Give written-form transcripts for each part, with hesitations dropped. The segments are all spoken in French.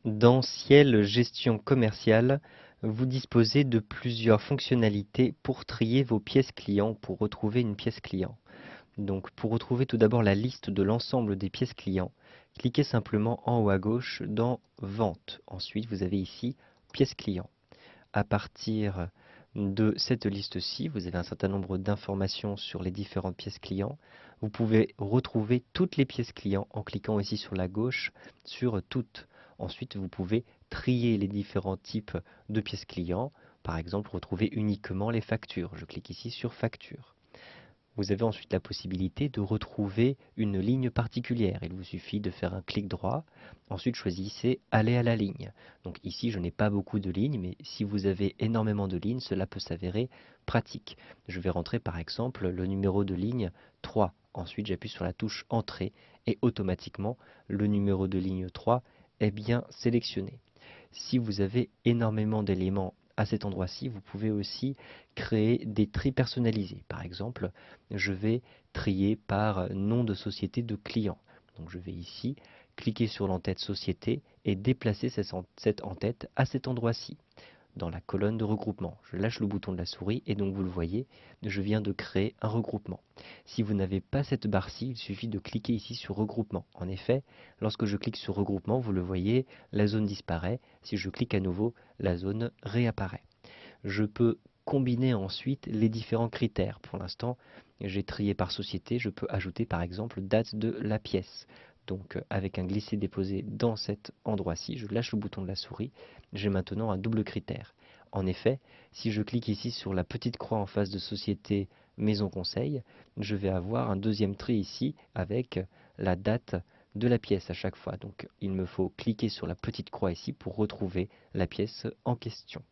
Dans Ciel Gestion commerciale, vous disposez de plusieurs fonctionnalités pour trier vos pièces clients pour retrouver une pièce client. Donc pour retrouver tout d'abord la liste de l'ensemble des pièces clients, cliquez simplement en haut à gauche dans Vente. Ensuite, vous avez ici Pièces clients. À partir de cette liste-ci, vous avez un certain nombre d'informations sur les différentes pièces clients. Vous pouvez retrouver toutes les pièces clients en cliquant ici sur la gauche sur Toutes. Ensuite, vous pouvez trier les différents types de pièces clients. Par exemple, retrouver uniquement les factures. Je clique ici sur Factures. Vous avez ensuite la possibilité de retrouver une ligne particulière. Il vous suffit de faire un clic droit. Ensuite, choisissez Aller à la ligne. Donc ici, je n'ai pas beaucoup de lignes, mais si vous avez énormément de lignes, cela peut s'avérer pratique. Je vais rentrer par exemple le numéro de ligne 3. Ensuite, j'appuie sur la touche Entrée et automatiquement, le numéro de ligne 3 est bien sélectionné. Si vous avez énormément d'éléments à cet endroit-ci, vous pouvez aussi créer des tris personnalisés. Par exemple, je vais trier par nom de société de client. Donc je vais ici cliquer sur l'entête société et déplacer cette entête à cet endroit-ci, dans la colonne de regroupement. Je lâche le bouton de la souris et donc vous le voyez, je viens de créer un regroupement. Si vous n'avez pas cette barre-ci, il suffit de cliquer ici sur regroupement. En effet, lorsque je clique sur regroupement, vous le voyez, la zone disparaît. Si je clique à nouveau, la zone réapparaît. Je peux combiner ensuite les différents critères. Pour l'instant, j'ai trié par société, je peux ajouter par exemple date de la pièce. Donc avec un glisser-déposer dans cet endroit-ci, je lâche le bouton de la souris, j'ai maintenant un double critère. En effet, si je clique ici sur la petite croix en face de société maison conseil, je vais avoir un deuxième tri ici avec la date de la pièce à chaque fois. Donc il me faut cliquer sur la petite croix ici pour retrouver la pièce en question.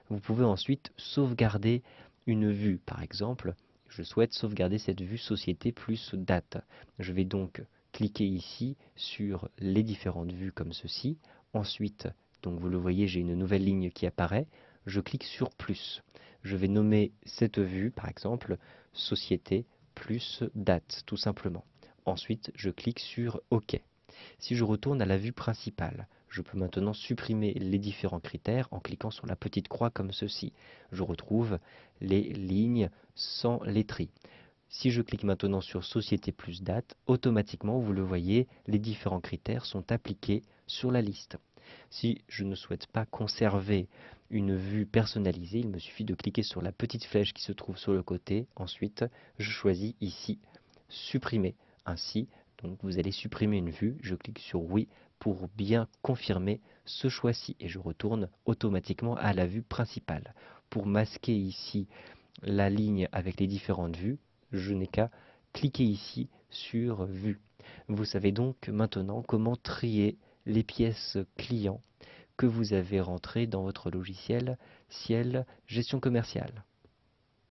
Vous pouvez ensuite sauvegarder une vue. Par exemple, je souhaite sauvegarder cette vue société plus date. Je vais donc cliquer ici sur les différentes vues comme ceci. Ensuite, donc vous le voyez, j'ai une nouvelle ligne qui apparaît. Je clique sur plus. Je vais nommer cette vue, par exemple, société plus date, tout simplement. Ensuite, je clique sur OK. Si je retourne à la vue principale, je peux maintenant supprimer les différents critères en cliquant sur la petite croix comme ceci. Je retrouve les lignes sans les tris. Si je clique maintenant sur Société plus date, automatiquement, vous le voyez, les différents critères sont appliqués sur la liste. Si je ne souhaite pas conserver une vue personnalisée, il me suffit de cliquer sur la petite flèche qui se trouve sur le côté. Ensuite, je choisis ici Supprimer. Ainsi, donc vous allez supprimer une vue. Je clique sur Oui pour bien confirmer ce choix-ci et je retourne automatiquement à la vue principale. Pour masquer ici la ligne avec les différentes vues, je n'ai qu'à cliquer ici sur Vue. Vous savez donc maintenant comment trier les pièces clients que vous avez rentrées dans votre logiciel Ciel Gestion commerciale.